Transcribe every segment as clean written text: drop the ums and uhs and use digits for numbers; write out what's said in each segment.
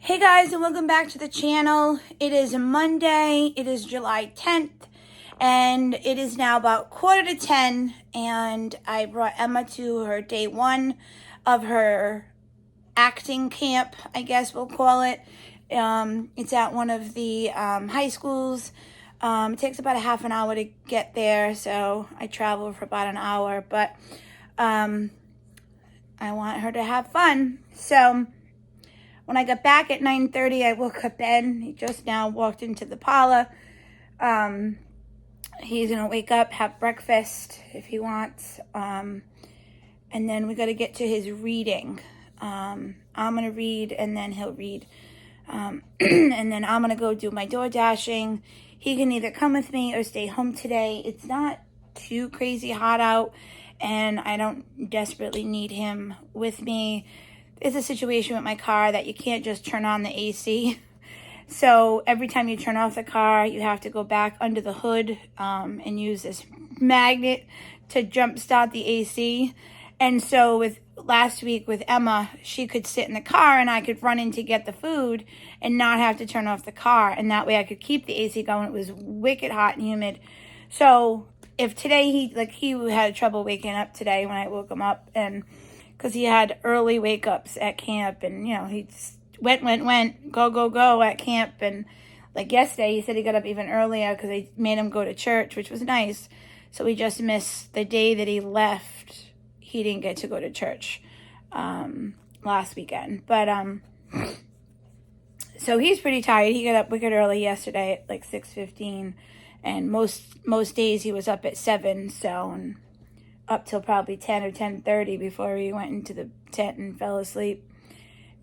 Hey guys, and welcome back to the channel. It is Monday, it is July 10th, and it is now about 9:45, and I brought Emma to her day one of her acting camp, I guess we'll call it. It's at one of the high schools. It takes about a half an hour to get there, so I travel for about an hour, but I want her to have fun. So when I got back at 9:30, I woke up Ben. He just now walked into the parlor. He's going to wake up, have breakfast if he wants. And then we got to get to his reading. I'm going to read and then he'll read. And then I'm going to go do my door dashing. He can either come with me or stay home today. It's not too crazy hot out, and I don't desperately need him with me. It's a situation with my car that you can't just turn on the AC. So every time you turn off the car, you have to go back under the hood and use this magnet to jump start the AC. And so with last week with Emma, she could sit in the car and I could run in to get the food and not have to turn off the car. And that way I could keep the AC going. It was wicked hot and humid. So if today he had trouble waking up today when I woke him up, and because he had early wake-ups at camp, and, you know, he just went, go at camp. And, like, yesterday, he said he got up even earlier because they made him go to church, which was nice. So we just missed the day that he left. He didn't get to go to church last weekend. But, so he's pretty tired. He got up wicked early yesterday at, like, 6:15. And most days he was up at 7, so, and up till probably 10 or 10:30 before he went into the tent and fell asleep.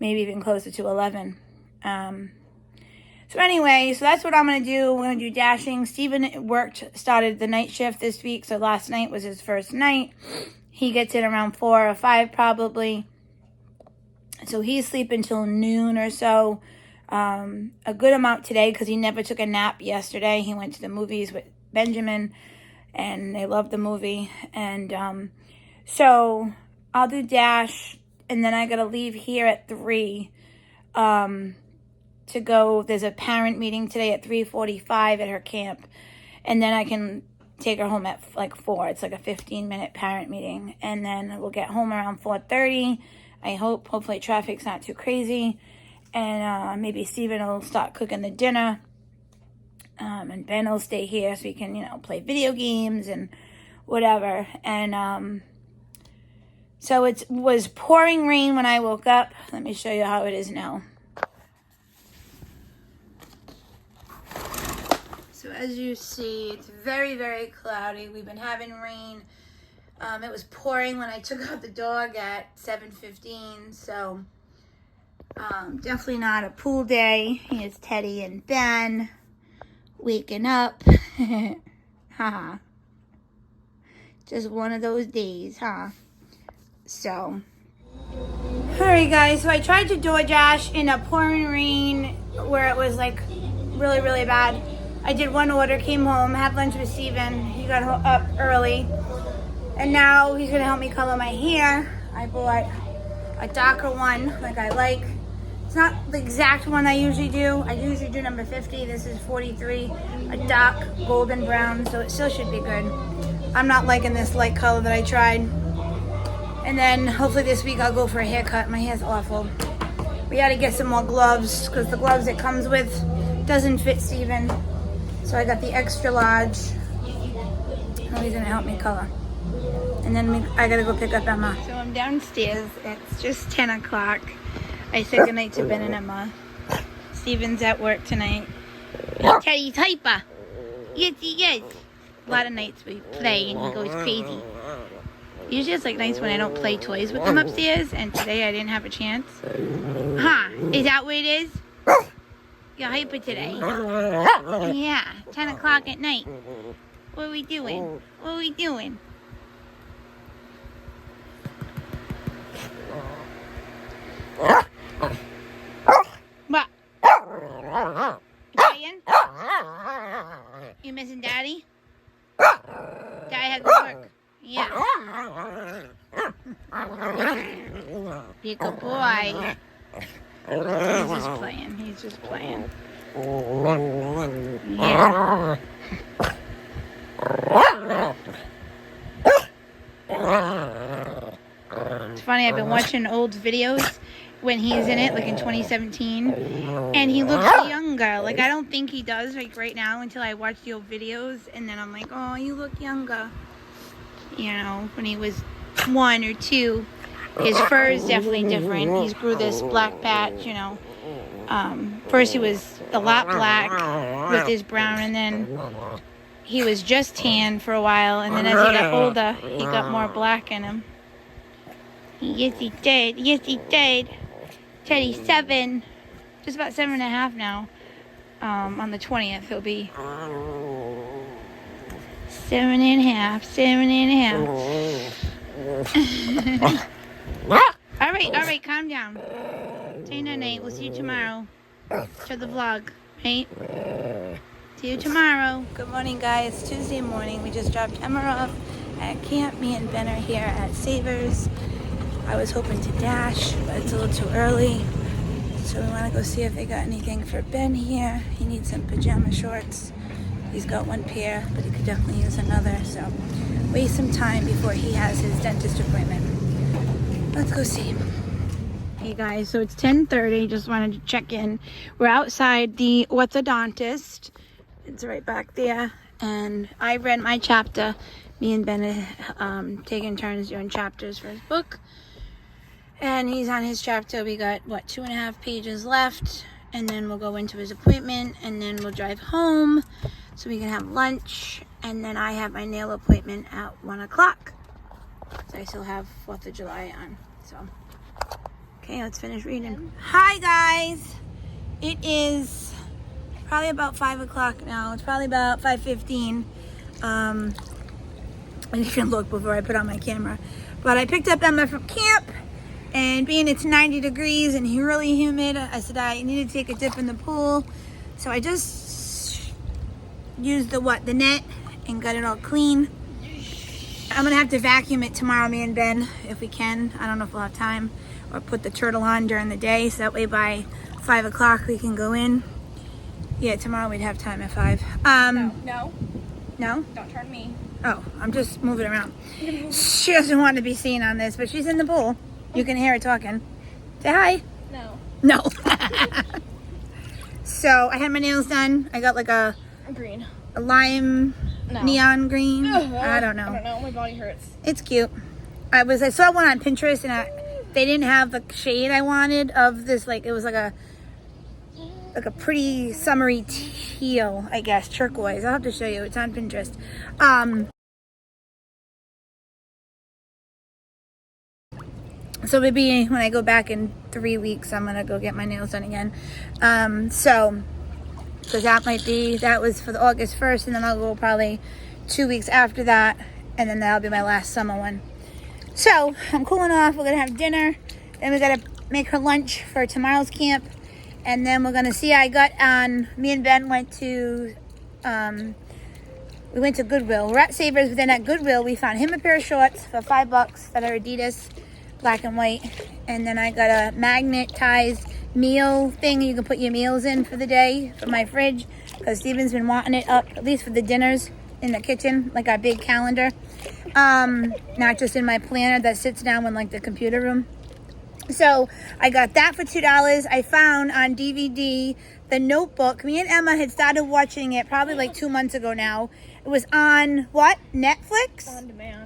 Maybe even closer to 11. So anyway, so that's what I'm going to do. We're going to do dashing. Steven started the night shift this week, so last night was his first night. He gets in around 4 or 5 probably. So he's sleeping till noon or so. A good amount today because he never took a nap yesterday. He went to the movies with Benjamin, and they loved the movie. And so I'll do dash, and then I got to leave here at 3 to go. There's a parent meeting today at 3:45 at her camp, and then I can take her home at like 4. It's like a 15-minute parent meeting, and then we'll get home around 4:30. I hope. Hopefully traffic's not too crazy, and maybe Steven will start cooking the dinner. And Ben will stay here so we can, you know, play video games and whatever. And so it was pouring rain when I woke up. Let me show you how it is now. So as you see, it's very, very cloudy. We've been having rain. It was pouring when I took out the dog at 7:15. So definitely not a pool day. Here's Teddy and Ben waking up. Haha. Just one of those days, huh? So, alright guys, so I tried to DoorDash in a pouring rain where it was like really, really bad. I did one order, came home, had lunch with Steven. He got up early, and now he's gonna help me color my hair. I bought a darker one like I like. It's not the exact one I usually do. I usually do number 50. This is 43, a dark golden brown, so it still should be good. I'm not liking this light color that I tried. And then hopefully this week I'll go for a haircut. My hair's awful. We gotta get some more gloves because the gloves it comes with doesn't fit Steven. So I got the extra large. Oh, he's gonna help me color. And then I gotta go pick up Emma. So I'm downstairs. It's just 10 o'clock. I said goodnight to Ben and Emma. Steven's at work tonight. Teddy's hyper. Yes, he is. A lot of nights we play and he goes crazy. Usually it's like nights when I don't play toys with him upstairs, and today I didn't have a chance. Huh? Is that what it is? You're hyper today. Yeah, 10 o'clock at night. What are we doing? What are we doing? What? You playing? You missing Daddy? Daddy had to work. Yeah. Be a good boy. He's just playing. He's just playing. Yeah. It's funny, I've been watching old videos when he's in it, like in 2017, and he looks younger. Like, I don't think he does, like, right now until I watch the old videos, and then I'm like, oh, you look younger. You know, when he was 1 or 2. His fur is definitely different. He's grew this black patch, you know. First he was a lot black with his brown, and then he was just tan for a while, and then as he got older, he got more black in him. Yes, he did. Yes, he did. Teddy's 7. Just about 7.5 now. On the 20th, he'll be 7.5. 7.5. All right, calm down. Say night. We'll see you tomorrow. To the vlog, right? See you tomorrow. Good morning, guys. Tuesday morning. We just dropped Emma off at camp. Me and Ben are here at Savers. I was hoping to dash, but it's a little too early. So we want to go see if they got anything for Ben here. He needs some pajama shorts. He's got 1 pair, but he could definitely use another. So waste some time before he has his dentist appointment. Let's go see him. Hey guys, so it's 10:30. Just wanted to check in. We're outside the orthodontist. It's right back there. And I read my chapter. Me and Ben are taking turns doing chapters for his book. And he's on his chapter. We got, 2.5 pages left. And then we'll go into his appointment. And then we'll drive home so we can have lunch. And then I have my nail appointment at 1 o'clock. So I still have 4th of July on. So, okay, let's finish reading. Hi, guys. It is probably about 5 o'clock now. It's probably about 5:15. I didn't look before I put on my camera. But I picked up Emma from camp. And being it's 90 degrees and really humid, I said I need to take a dip in the pool. So I just used the net and got it all clean. I'm gonna have to vacuum it tomorrow, me and Ben, if we can. I don't know if we'll have time, or put the turtle on during the day, so that way by 5 o'clock we can go in. Yeah, tomorrow we'd have time at 5. No? Don't turn me. Oh, I'm just moving around. She doesn't want to be seen on this, but she's in the pool. You can hear her talking. Say hi. No. So I had my nails done. I got like a green. A lime neon green. I don't know. My body hurts. It's cute. I saw one on Pinterest and they didn't have the shade I wanted of this, like it was like a pretty summery teal, I guess, turquoise. I'll have to show you. It's on Pinterest. So maybe when I go back in 3 weeks, I'm gonna go get my nails done again. So that was for the August 1st, and then I'll go probably 2 weeks after that, and then that'll be my last summer one. So I'm cooling off. We're gonna have dinner, then we gotta make her lunch for tomorrow's camp, and then we're gonna see. Me and Ben went to Goodwill. We're at Savers, but then at Goodwill we found him a pair of shorts for $5 that are Adidas, black and white, and then I got a magnetized meal thing you can put your meals in for the day for my fridge, because Steven's been wanting it up, at least for the dinners in the kitchen, like our big calendar, not just in my planner that sits down in like the computer room. So I got that for $2. I found on DVD The Notebook. Me and Emma had started watching it probably like 2 months ago now. It was on what? Netflix?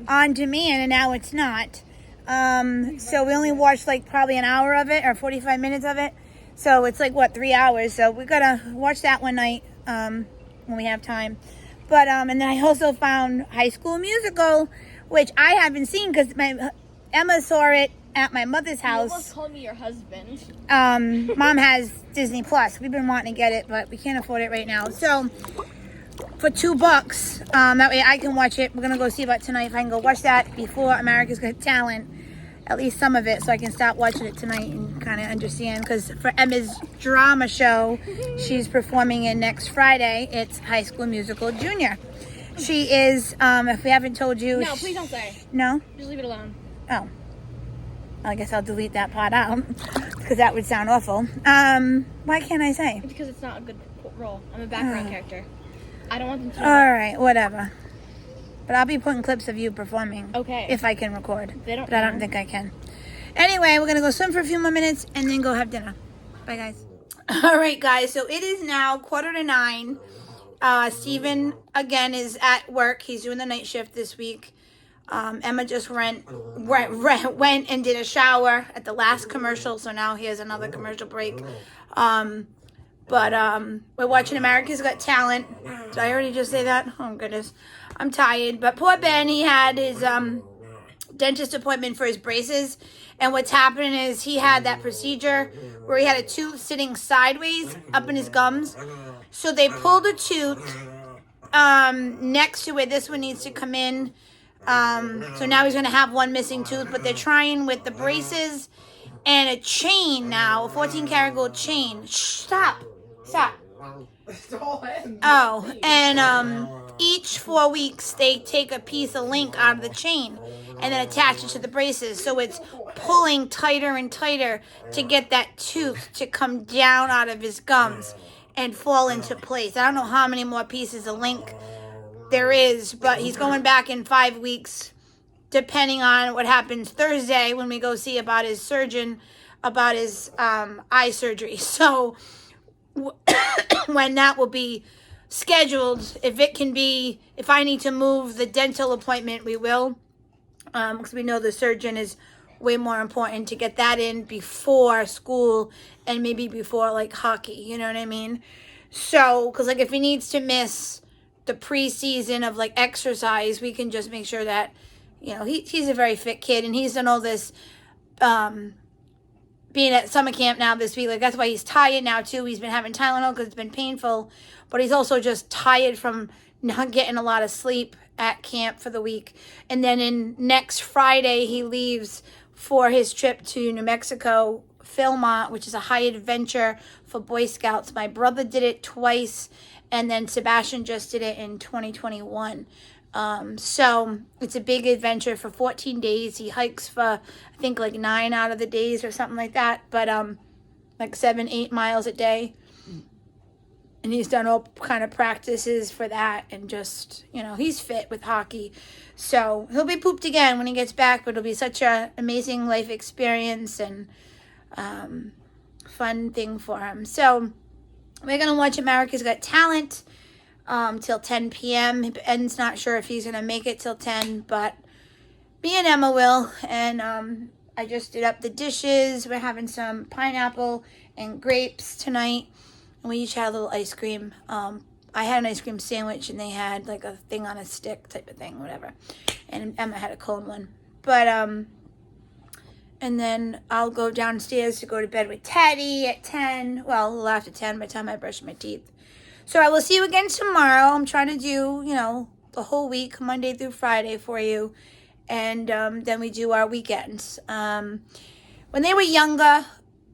On demand, and now it's not. So we only watched like probably an hour of it, or 45 minutes of it. So it's like, 3 hours. So we gotta watch that one night, when we have time. But, and then I also found High School Musical, which I haven't seen because Emma saw it at my mother's You almost house. called me your husband. Mom has Disney Plus. We've been wanting to get it, but we can't afford it right now. So for $2, that way I can watch it. We're gonna go see about tonight if I can go watch that before America's Got Talent, at least some of it, so I can start watching it tonight and kind of understand. Because for Emma's drama show, she's performing in next Friday. It's High School Musical Junior. She is. If we haven't told you, No, please don't say. No. Just leave it alone. Oh. I guess I'll delete that part out because that would sound awful. Why can't I say? Because it's not a good role. I'm a background character. I don't want them to know. All right, whatever. But I'll be putting clips of you performing. Okay. If I can record. They don't but I don't know. think I can. Anyway, we're going to go swim for a few more minutes and then go have dinner. Bye, guys. All right, guys. So it is now 8:45. Steven, again, is at work. He's doing the night shift this week. Emma just went and did a shower at the last commercial, so now he has another commercial break. But we're watching America's Got Talent. Did I already just say that? Oh, goodness. I'm tired. But poor Ben, he had his dentist appointment for his braces. And what's happening is he had that procedure where he had a tooth sitting sideways up in his gums. So they pulled a tooth next to where this one needs to come in. So now he's going to have one missing tooth, but they're trying with the braces and a chain now, a 14-karat gold chain. Shh, stop. Oh, and each 4 weeks they take a piece of link out of the chain and then attach it to the braces. So it's pulling tighter and tighter to get that tooth to come down out of his gums and fall into place. I don't know how many more pieces of link there is, but he's going back in 5 weeks, depending on what happens Thursday when we go see about his surgeon, about his eye surgery. So when that will be scheduled, if I need to move the dental appointment, we will, because we know the surgeon is way more important to get that in before school and maybe before like hockey, you know what I mean? So, because like if he needs to miss the preseason of like exercise, we can just make sure that, you know, he's a very fit kid and he's done all this being at summer camp now this week. Like that's why he's tired now too. He's been having Tylenol because it's been painful, but he's also just tired from not getting a lot of sleep at camp for the week. And then next Friday he leaves for his trip to New Mexico, Philmont, which is a high adventure for Boy Scouts. My brother did it twice, and then Sebastian just did it in 2021. So it's a big adventure for 14 days. He hikes for, I think, like 9 out of the days or something like that. But like 7-8 miles a day. And he's done all kind of practices for that. And just, you know, he's fit with hockey. So he'll be pooped again when he gets back. But it'll be such an amazing life experience and fun thing for him. So we're going to watch America's Got Talent till 10 p.m. Ben's not sure if he's going to make it till 10, but me and Emma will. And I just did up the dishes. We're having some pineapple and grapes tonight. And we each had a little ice cream. I had an ice cream sandwich, and they had like a thing on a stick type of thing, whatever. And Emma had a cone one. But, and then I'll go downstairs to go to bed with Teddy at 10. Well, a little after 10 by the time I brush my teeth. So I will see you again tomorrow. I'm trying to do, you know, the whole week, Monday through Friday for you. And then we do our weekends. When they were younger,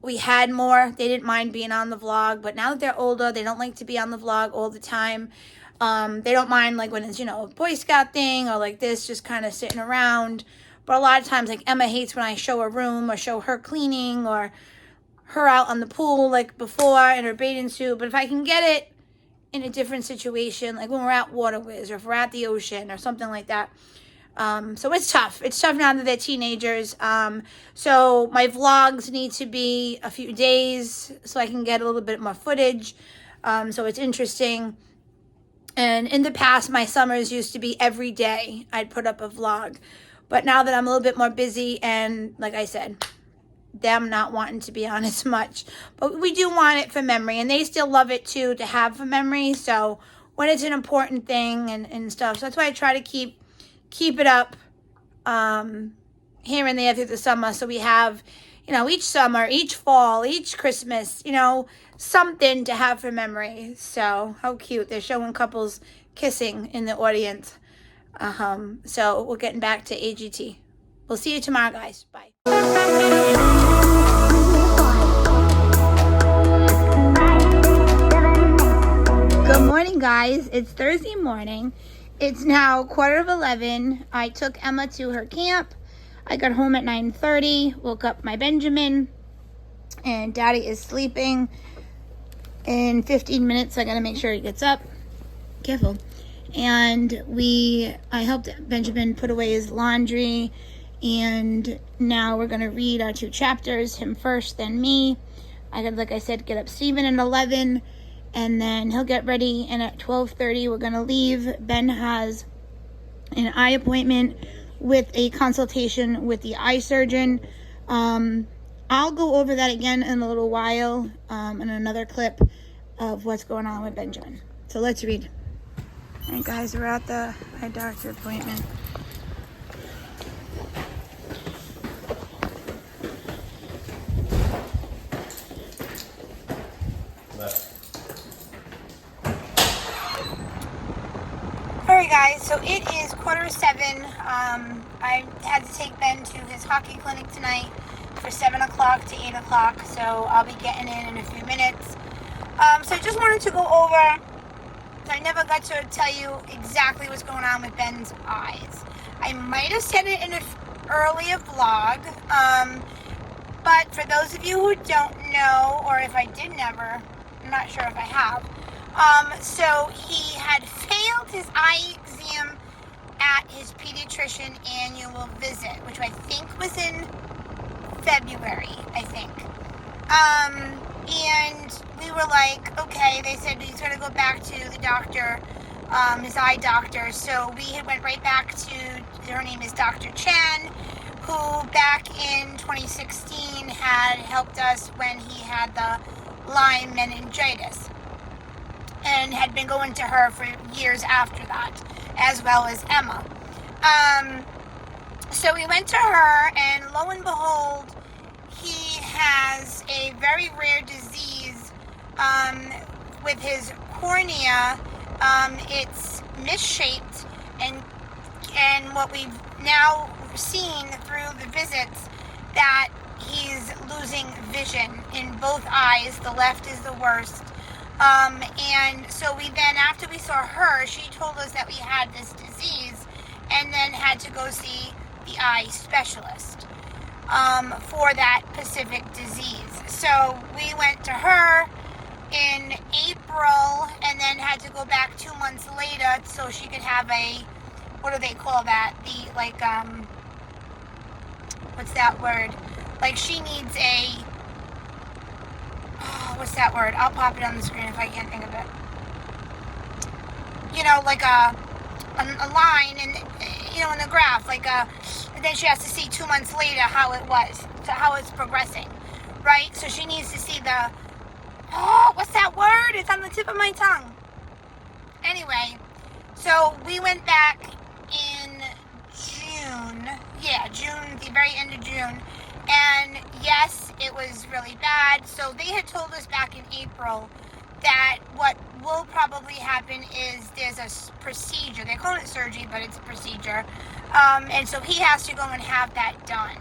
we had more. They didn't mind being on the vlog. But now that they're older, they don't like to be on the vlog all the time. They don't mind like when it's, you know, a Boy Scout thing or like this, just kind of sitting around. But a lot of times, like Emma hates when I show a room or show her cleaning or her out on the pool like before in her bathing suit. But if I can get it in a different situation, like when we're at Waterwiz or if we're at the ocean or something like that. So it's tough. It's tough now that they're teenagers. So my vlogs need to be a few days so I can get a little bit more footage. So it's interesting. And in the past, my summers used to be every day I'd put up a vlog. But now that I'm a little bit more busy and, like I said, them not wanting to be on as much. But we do want it for memory. And they still love it, too, to have for memory. So when it's an important thing and stuff. So that's why I try to keep it up here and there through the summer. So we have, each summer, each fall, each Christmas, something to have for memory. So how cute. They're showing couples kissing in the audience. So we're getting back to AGT. We'll see you tomorrow, guys. Bye. Good morning, guys. It's Thursday morning. It's now 11:15. I took Emma to her camp. I got home at 9:30, woke up my Benjamin, and Daddy is sleeping. In 15 minutes, I gotta make sure he gets up. Careful. And I helped Benjamin put away his laundry, and now we're gonna read our 2 chapters, him first, then me. I gotta, like I said, get up Steven at 11, and then he'll get ready, and at 12:30 we're gonna leave. Ben has an eye appointment with a consultation with the eye surgeon. I'll go over that again in a little while, in another clip of what's going on with Benjamin. So let's read. All right, guys, we're at the eye doctor appointment. Alright, guys, so it is 6:45. I had to take Ben to his hockey clinic tonight for 7 o'clock to 8 o'clock, so I'll be getting in a few minutes. So I just wanted to go over, I never got to tell you exactly what's going on with Ben's eyes. I might have said it in an earlier vlog, but for those of you who don't know, or if I did never, I'm not sure if I have, so he had failed his eye exam at his pediatrician annual visit, which I think was in February, I think. And we were like, okay, they said he's going to go back to the doctor, his eye doctor. So we went right back to, her name is Dr. Chan, who back in 2016 had helped us when he had the Lyme meningitis, and had been going to her for years after that, as well as Emma. So we went to her, and lo and behold, he has a very rare disease with his cornea. It's misshaped, and what we've now seen through the visits, that he's losing vision in both eyes. The left is the worst. And so we then, after we saw her, she told us that we had this disease, and then had to go see the eye specialist for that specific disease. So we went to her in April, and then had to go back 2 months later so she could have a, what do they call that? The, like, what's that word? Like, she needs a, what's that word? I'll pop it on the screen if I can't think of it. You know, like a line, and in the graph, like and then she has to see 2 months later how it was, so how it's progressing, right? So she needs to see the, what's that word? It's on the tip of my tongue. Anyway, so we went back in June, the very end of June, and yes, it was really bad. So they had told us back in April that what will probably happen is there's a procedure. They call it surgery, but it's a procedure. And so he has to go and have that done.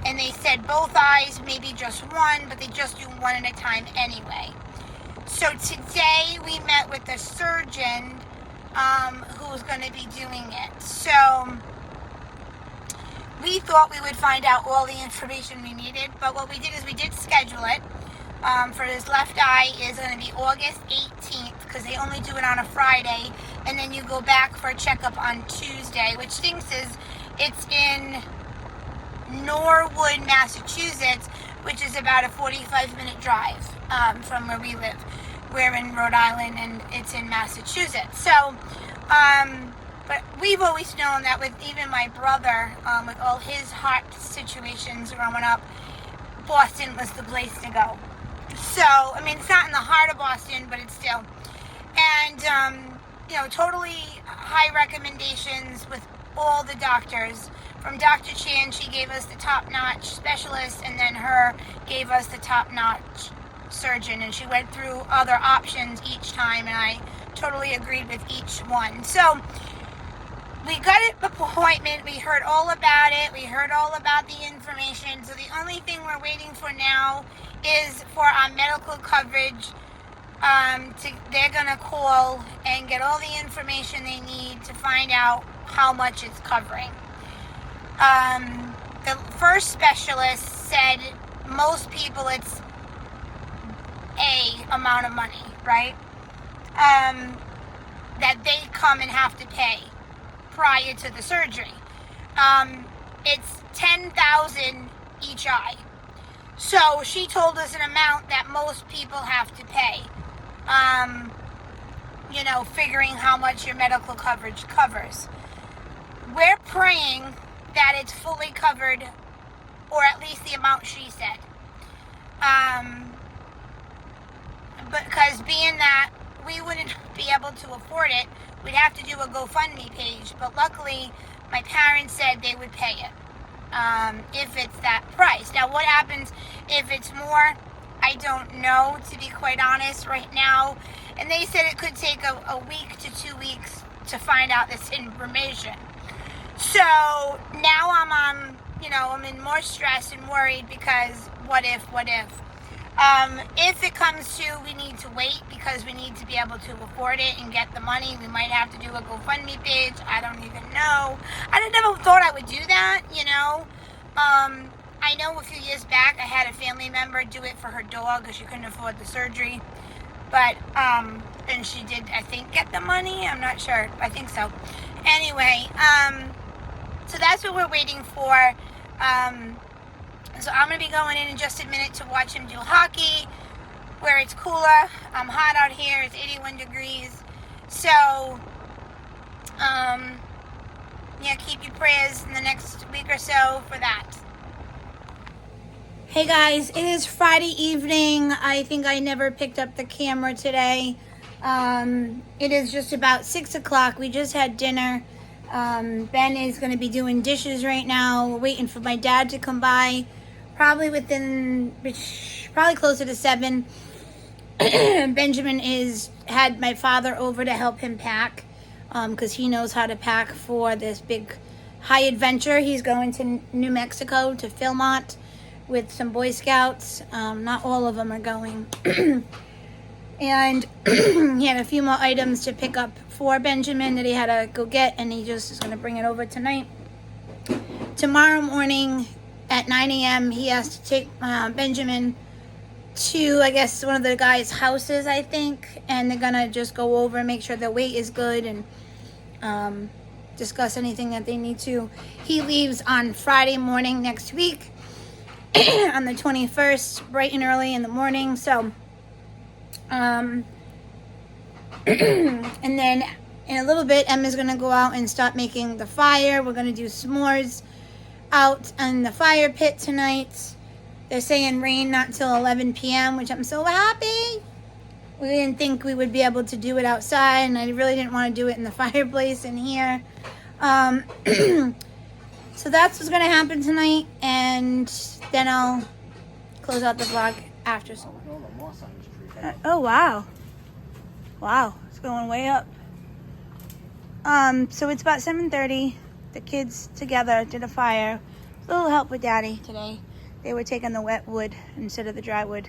And they said both eyes, maybe just one, but they just do one at a time anyway. So today we met with the surgeon who's going to be doing it. So we thought we would find out all the information we needed, but what we did is we did schedule it. For his left eye is going to be August 18th, because they only do it on a Friday, and then you go back for a checkup on Tuesday, which stinks is it's in Norwood, Massachusetts, which is about a 45-minute drive from where we live. We're in Rhode Island, and it's in Massachusetts. So, but we've always known that with even my brother, with all his heart situations growing up, Boston was the place to go. So, I mean, it's not in the heart of Boston, but it's still. And, totally high recommendations with all the doctors from Dr. Chan. She gave us the top-notch specialist, and then her gave us the top-notch surgeon, and she went through other options each time, and I totally agreed with each one. So we got an appointment. We heard all about it. We heard all about the information. So the only thing we're waiting for now is for our medical coverage. They're gonna call and get all the information they need to find out how much it's covering. The first specialist said most people it's a amount of money, right? That they come and have to pay prior to the surgery. It's $10,000 each eye. So she told us an amount that most people have to pay. Figuring how much your medical coverage covers. We're praying that it's fully covered, or at least the amount she said. Because being that we wouldn't be able to afford it, we'd have to do a GoFundMe page. But luckily, my parents said they would pay it if it's that price. Now, what happens if it's more? I don't know, to be quite honest, right now. And they said it could take a week to 2 weeks to find out this information. So now I'm in more stress and worried because what if? If it comes to we need to wait because we need to be able to afford it and get the money, we might have to do a GoFundMe page. I don't even know. I never thought I would do that, I know a few years back I had a family member do it for her dog because she couldn't afford the surgery. But, and she did, I think, get the money. I'm not sure. I think so. Anyway, so that's what we're waiting for. So I'm going to be going in just a minute to watch him do hockey, where it's cooler. I'm hot out here. It's 81 degrees. So, keep your prayers in the next week or so for that. Hey guys, it is Friday evening. I think I never picked up the camera today. It is just about 6 o'clock. We just had dinner. Ben is going to be doing dishes right now. We're waiting for my dad to come by. Probably closer to 7. Benjamin had my father over to help him pack because he knows how to pack for this big high adventure. He's going to New Mexico to Philmont with some Boy Scouts. Not all of them are going. And he had a few more items to pick up for Benjamin that he had to go get, and he just is going to bring it over tonight. Tomorrow morning at 9 a.m., he has to take Benjamin to, I guess, one of the guys' houses, I think, and they're going to just go over and make sure the weight is good and discuss anything that they need to. He leaves on Friday morning next week on the 21st, bright and early in the morning. So, and then in a little bit, Emma's going to go out and start making the fire. We're going to do s'mores out in the fire pit tonight. They're saying rain not till 11 p.m., which I'm so happy. We didn't think we would be able to do it outside, and I really didn't want to do it in the fireplace in here. So that's what's going to happen tonight, and then I'll close out the vlog after. Oh, wow. Wow, it's going way up. So it's about 7:30. The kids together did a fire. A little help with Daddy today. They were taking the wet wood instead of the dry wood.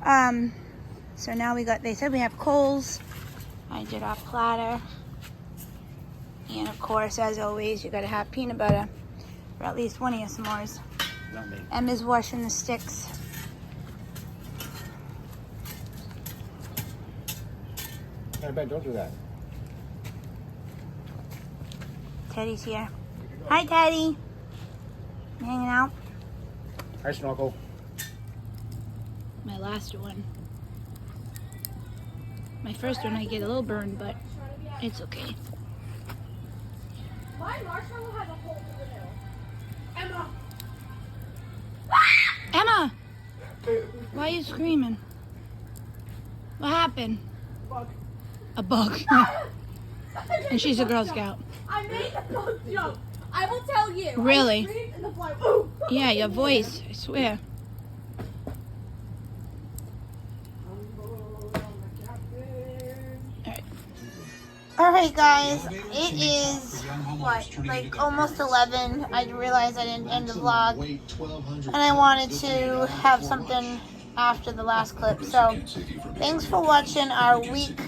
So now they said we have coals. I did our platter. And of course, as always, you gotta have peanut butter for at least one of your s'mores. Emma's washing the sticks. Hey, Ben, don't do that. Teddy's here. Hi, Teddy. You hanging out? Hi, Snorkel. My last one. My first one I get a little burned, but it's okay. My marshmallow has a hole in the middle. Emma! Emma! Why are you screaming? What happened? Bug. A bug. And she's a Girl Scout. I made the bug jump. I will tell you. Really? I screamed and the fly. Ooh. Yeah, your voice, I swear. Alright guys, it is, what, like almost 11. I realized I didn't end the vlog. And I wanted to have something after the last clip. So, thanks for watching our week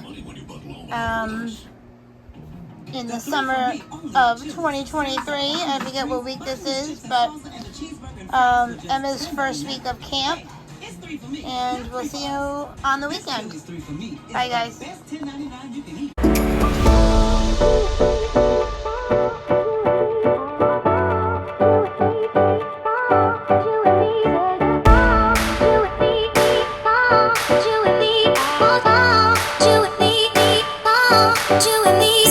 in the summer of 2023. I forget what week this is, but Emma's first week of camp. And we'll see you on the weekend. Bye guys. You and me,